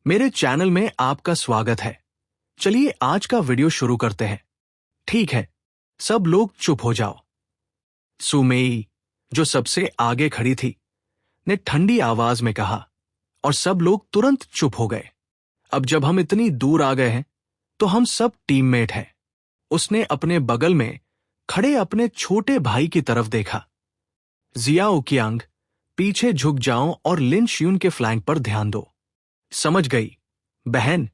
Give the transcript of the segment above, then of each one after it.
मेरे चैनल में आपका स्वागत है। चलिए आज का वीडियो शुरू करते हैं। ठीक है, सब लोग चुप हो जाओ। सुमेई, जो सबसे आगे खड़ी थी, ने ठंडी आवाज में कहा और सब लोग तुरंत चुप हो गए। अब जब हम इतनी दूर आ गए हैं तो हम सब टीममेट हैं। उसने अपने बगल में खड़े अपने छोटे भाई की तरफ देखा। जियाओ कियांग, पीछे झुक जाओ और लिन शियुन के फ्लैंक पर ध्यान दो। समझ गई बहन।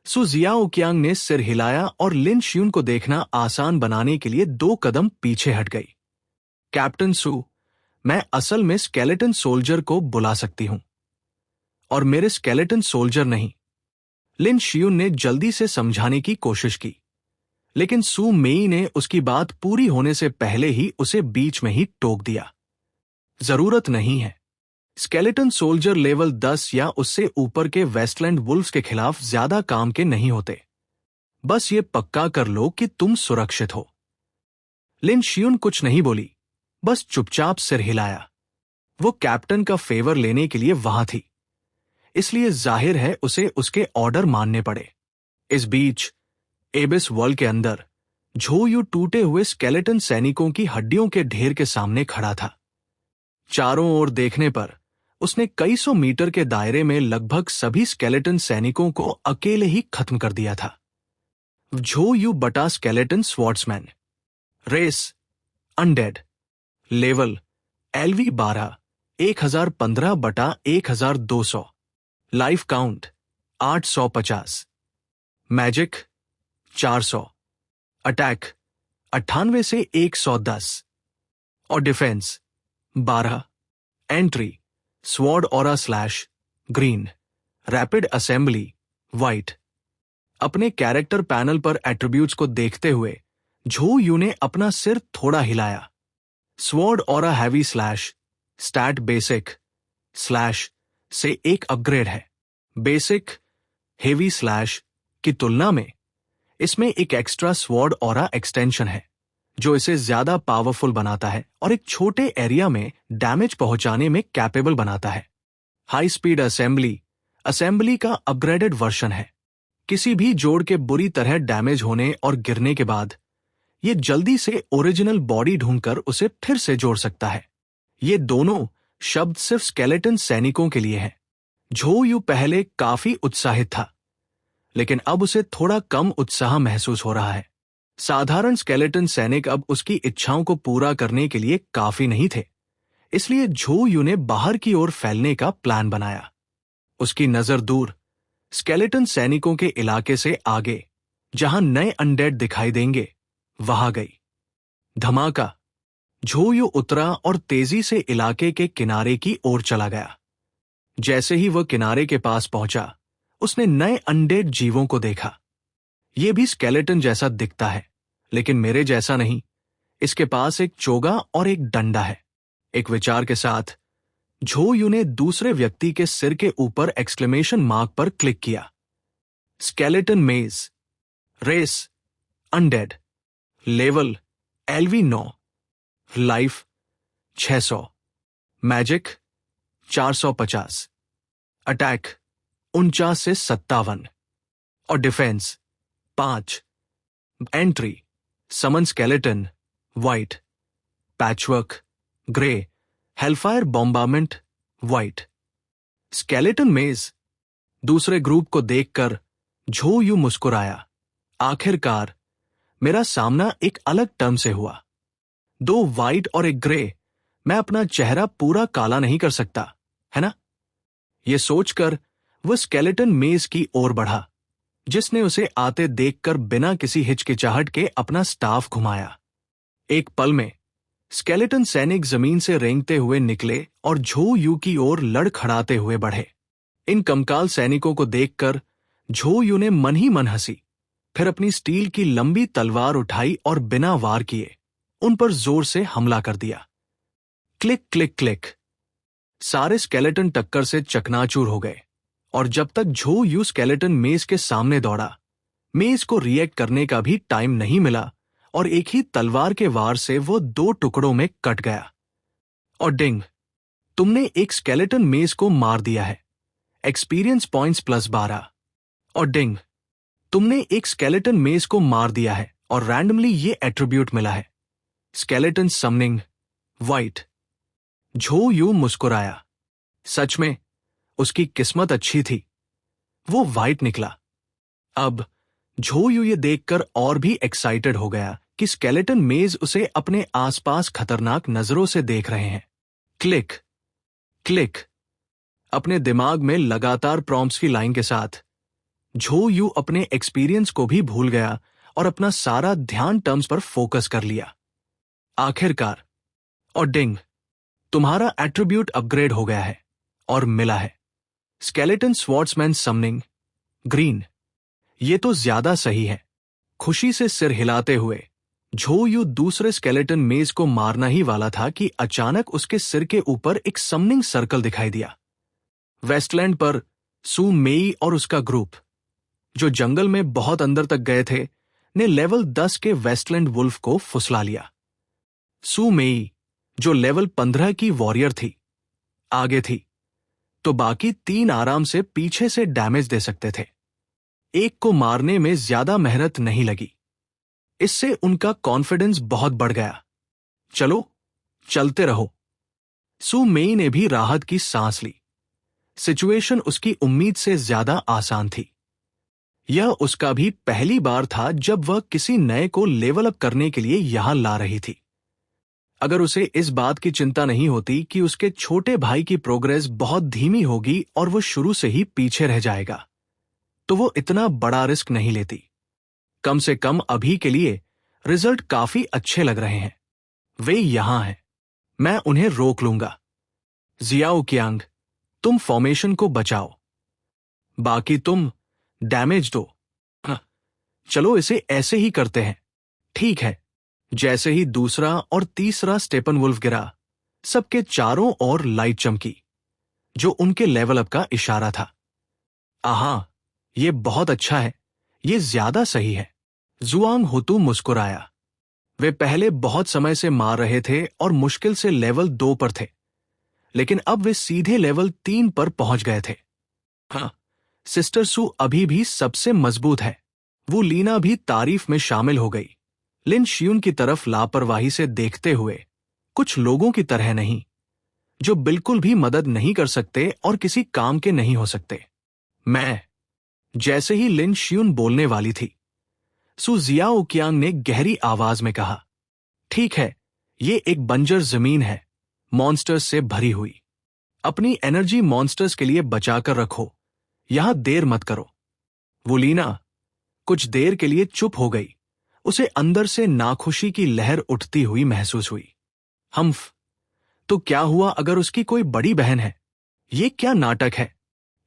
सु जियाओ कियांग ने सिर हिलाया और लिन शियुन को देखना आसान बनाने के लिए 2 कदम पीछे हट गई। कैप्टन सु, मैं असल में स्केलेटन सोल्जर को बुला सकती हूं और मेरे स्केलेटन सोल्जर नहीं। लिन शियुन ने जल्दी से समझाने की कोशिश की, लेकिन सु मेई ने उसकी बात पूरी होने से पहले ही उसे बीच में ही टोक दिया। जरूरत नहीं है। स्केलेटन सोल्जर लेवल 10 या उससे ऊपर के वेस्टलैंड वुल्फ्स के खिलाफ ज्यादा काम के नहीं होते। बस ये पक्का कर लो कि तुम सुरक्षित हो। लिन शियुन कुछ नहीं बोली, बस चुपचाप सिर हिलाया। वो कैप्टन का फेवर लेने के लिए वहां थी, इसलिए जाहिर है उसे उसके ऑर्डर मानने पड़े। इस बीच एबिस वॉल के अंदर झोयू टूटे हुए स्केलेटन सैनिकों की हड्डियों के ढेर के सामने खड़ा था। चारों ओर देखने पर उसने कई सौ मीटर के दायरे में लगभग सभी स्केलेटन सैनिकों को अकेले ही खत्म कर दिया था। झोयू बटा skeleton swordsman, race undead, level LV 12, 1015 बटा 1200, लाइफ काउंट 850, मैजिक 400, अटैक 98 से 110 और defence 12, entry sword aura slash green, rapid assembly white. अपने कैरेक्टर पैनल पर एट्रीब्यूट्स को देखते हुए झोयू ने अपना सिर थोड़ा हिलाया। Sword aura heavy slash stat basic slash से एक अपग्रेड है। बेसिक हेवी स्लैश की तुलना में इसमें एक एक्स्ट्रा स्वॉर्ड ऑरा एक्सटेंशन है जो इसे ज्यादा पावरफुल बनाता है और एक छोटे एरिया में डैमेज पहुंचाने में कैपेबल बनाता है। हाई स्पीड असेंबली का अपग्रेडेड वर्जन है। किसी भी जोड़ के बुरी तरह डैमेज होने और गिरने के बाद ये जल्दी से ओरिजिनल बॉडी ढूंढकर उसे फिर से जोड़ सकता है। ये दोनों शब्द सिर्फ स्केलेटन सैनिकों के लिए हैं। झोयू पहले काफी उत्साहित था, लेकिन अब उसे थोड़ा कम उत्साह महसूस हो रहा है। साधारण स्केलेटन सैनिक अब उसकी इच्छाओं को पूरा करने के लिए काफी नहीं थे, इसलिए झोयू ने बाहर की ओर फैलने का प्लान बनाया। उसकी नजर दूर स्केलेटन सैनिकों के इलाके से आगे, जहां नए अनडेड दिखाई देंगे, वहां गई। धमाका। झोयू उतरा और तेजी से इलाके के किनारे की ओर चला गया। जैसे ही वह किनारे के पास पहुंचा, उसने नए अनडेड जीवों को देखा। यह भी स्केलेटन जैसा दिखता है, लेकिन मेरे जैसा नहीं। इसके पास एक चोगा और एक डंडा है। एक विचार के साथ झोयू ने दूसरे व्यक्ति के सिर के ऊपर एक्सक्लेमेशन मार्क पर क्लिक किया। Skeleton mage, race undead, level LV 9, life 600, magic 450, attack 49 से 57 और defence 5, entry summon skeleton white, patchwork grey, hellfire bombardment white. Skeleton mage. दूसरे ग्रुप को देखकर झोयू मुस्कुराया। आखिरकार मेरा सामना एक अलग टर्म से हुआ। 2 व्हाइट और एक ग्रे। मैं अपना चेहरा पूरा काला नहीं कर सकता, है ना? यह सोचकर वह स्केलेटन मेज की ओर बढ़ा, जिसने उसे आते देखकर बिना किसी हिचकिचाहट के अपना स्टाफ घुमाया। एक पल में स्केलेटन सैनिक जमीन से रेंगते हुए निकले और झोयू की ओर लड़खड़ाते हुए बढ़े। इन कंकाल सैनिकों को देखकर झोयू ने मन ही मन हंसी, फिर अपनी स्टील की लंबी तलवार उठाई और बिना वार किए उन पर जोर से हमला कर दिया। Click click click. सारे स्केलेटन टक्कर से चकनाचूर हो गए और जब तक झोयू स्केलेटन मेज के सामने दौड़ा, मेज को रिएक्ट करने का भी टाइम नहीं मिला और एक ही तलवार के वार से वो 2 टुकड़ों में कट गया। और डिंग, तुमने एक स्केलेटन मेज को मार दिया है। Experience points +12। और डिंग, तुमने एक स्केलेटन मेज को मार दिया है और रैंडमली ये एट्रीब्यूट मिला है, स्केलेटन समनिंग वाइट। झो यू मुस्कुराया। सच में उसकी किस्मत अच्छी थी, वो वाइट निकला। अब झो यू ये देखकर और भी एक्साइटेड हो गया कि स्केलेटन मेज उसे अपने आसपास खतरनाक नजरों से देख रहे हैं। Click click. अपने दिमाग में लगातार प्रॉम्प्ट्स की लाइन के साथ झो यू अपने एक्सपीरियंस को भी भूल गया और अपना सारा ध्यान टर्म्स पर फोकस कर लिया। आखिरकार। और डिंग, तुम्हारा एट्रीब्यूट अपग्रेड हो गया है और मिला है स्केलेटन स्वॉर्ड्समैन समनिंग ग्रीन। ये तो ज्यादा सही है। खुशी से सिर हिलाते हुए झो यू दूसरे स्केलेटन मेज को मारना ही वाला था कि अचानक उसके सिर के ऊपर एक समनिंग सर्कल दिखाई दिया। वेस्टलैंड पर सू मेई और उसका ग्रुप, जो जंगल में बहुत अंदर तक गए थे, ने लेवल 10 के वेस्टलैंड वुल्फ को फुसला लिया। सू मेई, जो लेवल 15 की वॉरियर थी, आगे थी, तो बाकी 3 आराम से पीछे से डैमेज दे सकते थे। एक को मारने में ज्यादा मेहनत नहीं लगी। इससे उनका कॉन्फिडेंस बहुत बढ़ गया। चलो, चलते रहो। सू मेई ने भी राहत की सांस ली। सिचुएशन उसकी उम्मीद से ज्यादा आसान थी। यह उसका भी पहली बार था जब वह किसी नए को लेवल अप करने के लिए यहां ला रही थी। अगर उसे इस बात की चिंता नहीं होती कि उसके छोटे भाई की प्रोग्रेस बहुत धीमी होगी और वो शुरू से ही पीछे रह जाएगा, तो वो इतना बड़ा रिस्क नहीं लेती। कम से कम अभी के लिए रिजल्ट काफी अच्छे लग रहे हैं। वे यहां हैं, मैं उन्हें रोक लूंगा। जियाओ कियांग, तुम फॉर्मेशन को बचाओ, बाकी तुम डैमेज दो। चलो इसे ऐसे ही करते हैं। ठीक है। जैसे ही दूसरा और तीसरा स्टेपन वुल्फ गिरा, सबके चारों ओर लाइट चमकी, जो उनके लेवल अप का इशारा था। आहा, ये बहुत अच्छा है, ये ज्यादा सही है। जुआंग हुतू मुस्कुराया। वे पहले बहुत समय से मार रहे थे और मुश्किल से लेवल 2 पर थे, लेकिन अब वे सीधे लेवल 3 पर पहुंच गए थे। हाँ, सिस्टर सू अभी भी सबसे मजबूत है। वो लीना भी तारीफ में शामिल हो गई, लिन शियुन की तरफ लापरवाही से देखते हुए, कुछ लोगों की तरह नहीं, जो बिल्कुल भी मदद नहीं कर सकते और किसी काम के नहीं हो सकते। मैं। जैसे ही लिन शियुन बोलने वाली थी, सू जियाओ कियांग ने गहरी आवाज में कहा, ठीक है, ये एक बंजर जमीन है, मॉन्स्टर्स से भरी हुई। अपनी एनर्जी मॉन्स्टर्स के लिए बचाकर रखो, यहां देर मत करो। वो लीना कुछ देर के लिए चुप हो गई। उसे अंदर से नाखुशी की लहर उठती हुई महसूस हुई। हम्फ, तो क्या हुआ अगर उसकी कोई बड़ी बहन है? ये क्या नाटक है?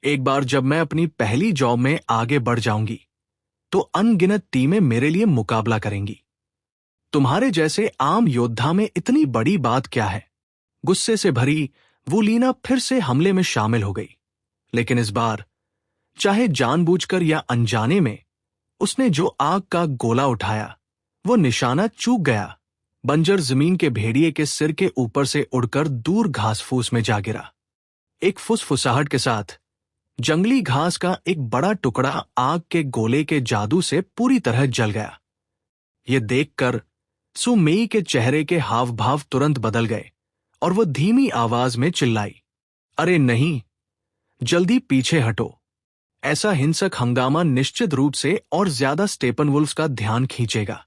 एक बार जब मैं अपनी पहली जॉब में आगे बढ़ जाऊंगी, तो अनगिनत टीमें मेरे लिए मुकाबला करेंगी। तुम्हारे जैसे आम योद्धा में इतनी बड़ी बात क्या है? गुस्से से भरी वो लीना फिर से हमले में शामिल हो गई, लेकिन इस बार, चाहे जानबूझकर या अनजाने में, उसने जो आग का गोला उठाया, वो निशाना चूक गया। बंजर जमीन के भेड़िए के सिर के ऊपर से उड़कर दूर घास फूस में जा गिरा। एक फुसफुसाहट के साथ जंगली घास का एक बड़ा टुकड़ा आग के गोले के जादू से पूरी तरह जल गया। ये देखकर सू मेई के चेहरे के हाव भाव तुरंत बदल गए और वो धीमी आवाज में चिल्लाई, अरे नहीं, जल्दी पीछे हटो। ऐसा हिंसक हंगामा निश्चित रूप से और ज्यादा स्टेपन वुल्फ्स का ध्यान खींचेगा।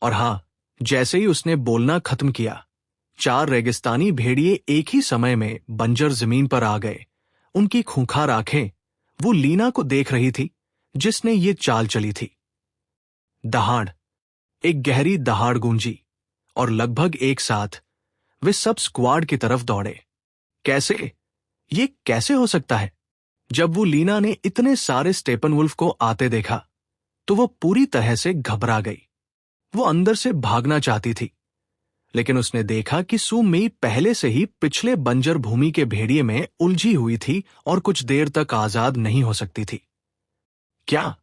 और हां, जैसे ही उसने बोलना खत्म किया, 4 रेगिस्तानी भेड़िए एक ही समय में बंजर जमीन पर आ गए। उनकी खूंखार आंखें वो लीना को देख रही थी, जिसने ये चाल चली थी। दहाड़, एक गहरी दहाड़ गूंजी और लगभग एक साथ वे सब स्क्वाड की तरफ दौड़े। कैसे? ये कैसे हो सकता है? जब वो लीना ने इतने सारे स्टेपन वुल्फ को आते देखा, तो वो पूरी तरह से घबरा गई। वो अंदर से भागना चाहती थी, लेकिन उसने देखा कि सू मेई पहले से ही पिछले बंजर भूमि के भेड़िए में उलझी हुई थी और कुछ देर तक आजाद नहीं हो सकती थी। क्या?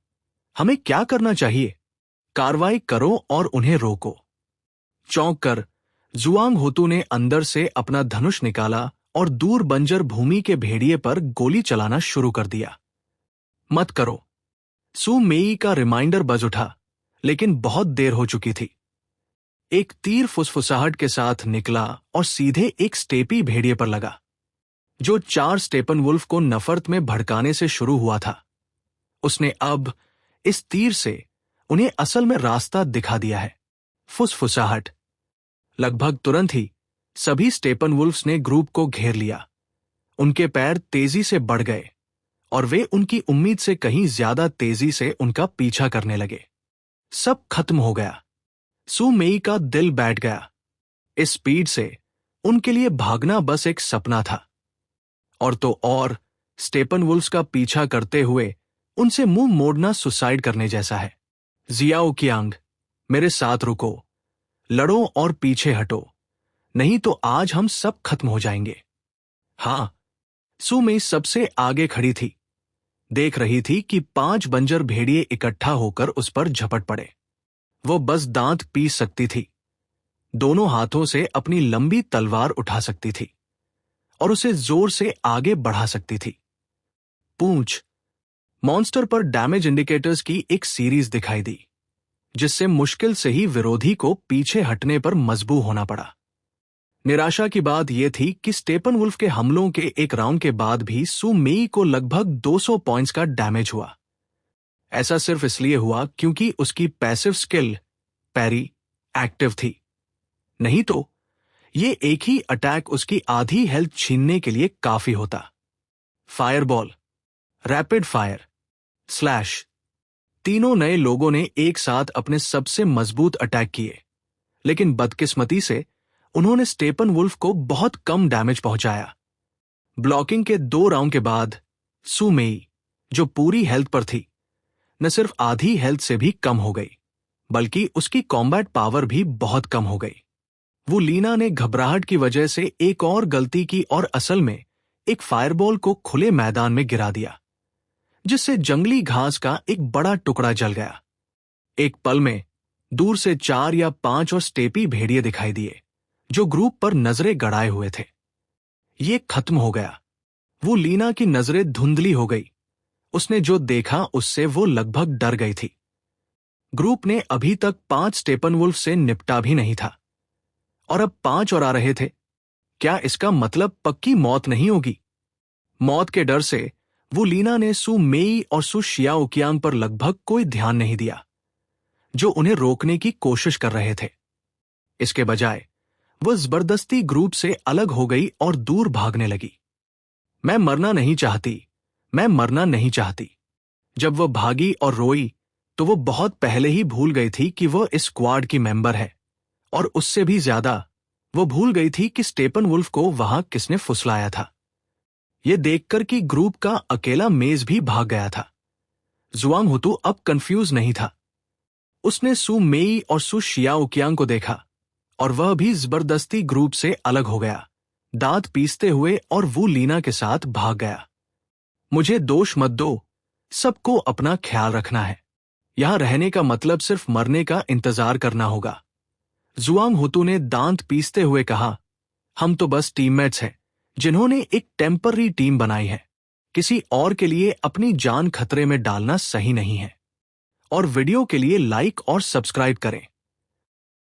हमें क्या करना चाहिए? कार्रवाई करो और उन्हें रोको। चौंक कर जुआंग होतू ने अंदर से अपना धनुष निकाला और दूर बंजर भूमि के भेड़िए पर गोली चलाना शुरू कर दिया। मत करो। सू मेई का रिमाइंडर बज उठा, लेकिन बहुत देर हो चुकी थी। एक तीर फुसफुसाहट के साथ निकला और सीधे एक स्टेपी भेड़िए पर लगा, जो 4 स्टेपनवुल्फ को नफरत में भड़काने से शुरू हुआ था। उसने अब इस तीर से उन्हें असल में रास्ता दिखा दिया है। फुसफुसाहट। लगभग तुरंत ही सभी स्टेपनवुल्फ्स ने ग्रुप को घेर लिया। उनके पैर तेजी से बढ़ गए और वे उनकी उम्मीद से कहीं ज्यादा तेजी से उनका पीछा करने लगे। सब खत्म हो गया। सू मेई का दिल बैठ गया। इस स्पीड से उनके लिए भागना बस एक सपना था। और तो और स्टेपनवुल्फ्स का पीछा करते हुए उनसे मुंह मोड़ना सुसाइड करने जैसा है। जियाओ कियांग, मेरे साथ रुको, लड़ो और पीछे हटो, नहीं तो आज हम सब खत्म हो जाएंगे। हां, सू मेई सबसे आगे खड़ी थी, देख रही थी कि 5 बंजर भेड़िए इकट्ठा होकर उस पर झपट पड़े। वो बस दांत पीस सकती थी, दोनों हाथों से अपनी लंबी तलवार उठा सकती थी और उसे जोर से आगे बढ़ा सकती थी। पूंछ। मॉन्स्टर पर डैमेज इंडिकेटर्स की एक सीरीज दिखाई दी, जिससे मुश्किल से ही विरोधी को पीछे हटने पर मजबूर होना पड़ा। निराशा की बात यह थी कि स्टेपनवुल्फ के हमलों के एक राउंड के बाद भी सू मेई को लगभग 200 पॉइंट्स का डैमेज हुआ। ऐसा सिर्फ इसलिए हुआ क्योंकि उसकी पैसिव स्किल पैरी एक्टिव थी, नहीं तो ये एक ही अटैक उसकी आधी हेल्थ छीनने के लिए काफी होता। Fireball, rapid fire, slash. तीनों नए लोगों ने एक साथ अपने सबसे मजबूत अटैक किए, लेकिन बदकिस्मती से उन्होंने स्टेपनवुल्फ को बहुत कम डैमेज पहुंचाया। ब्लॉकिंग के 2 राउंड के बाद सू मेई, जो पूरी हेल्थ पर थी, न सिर्फ आधी हेल्थ से भी कम हो गई, बल्कि उसकी कॉम्बैट पावर भी बहुत कम हो गई। वो लीना ने घबराहट की वजह से एक और गलती की और असल में एक फायरबॉल को खुले मैदान में गिरा दिया, जिससे जंगली घास का एक बड़ा टुकड़ा जल गया। एक पल में दूर से 4 या 5 और स्टेपी भेड़िए दिखाई दिए, जो ग्रुप पर नजरें गड़ाए हुए थे। ये खत्म हो गया। वो लीना की नजरें धुंधली हो गई। उसने जो देखा उससे वो लगभग डर गई थी। ग्रुप ने अभी तक 5 स्टेपनवुल्फ से निपटा भी नहीं था, और अब 5 और आ रहे थे। क्या इसका मतलब पक्की मौत नहीं होगी? मौत के डर से वो लीना ने सू मेई और सू शियाओकियांग पर लगभग कोई ध्यान नहीं दिया, जो उन्हें रोकने की कोशिश कर रहे थे। इसके बजाय वो जबरदस्ती ग्रुप से अलग हो गई और दूर भागने लगी। मैं मरना नहीं चाहती, मैं मरना नहीं चाहती। जब वो भागी और रोई तो वो बहुत पहले ही भूल गई थी कि वो इस स्क्वाड की मेंबर है, और उससे भी ज्यादा वो भूल गई थी कि स्टेपनवुल्फ को वहां किसने फुसलाया था। ये देखकर कि ग्रुप का अकेला मेज भी भाग गया था, जुआंग हुतू अब कंफ्यूज नहीं था। उसने सू मेई और सू शियाओकियांग को देखा, और वह भी जबरदस्ती ग्रुप से अलग हो गया, दांत पीसते हुए, और वो लीना के साथ भाग गया। मुझे दोष मत दो, सबको अपना ख्याल रखना है। यहां रहने का मतलब सिर्फ मरने का इंतजार करना होगा। जुआंग हुतू ने दांत पीसते हुए कहा, हम तो बस टीममेट्स हैं जिन्होंने एक टेम्पररी टीम बनाई है। किसी और के लिए अपनी जान खतरे में डालना सही नहीं है। और वीडियो के लिए लाइक और सब्सक्राइब करें।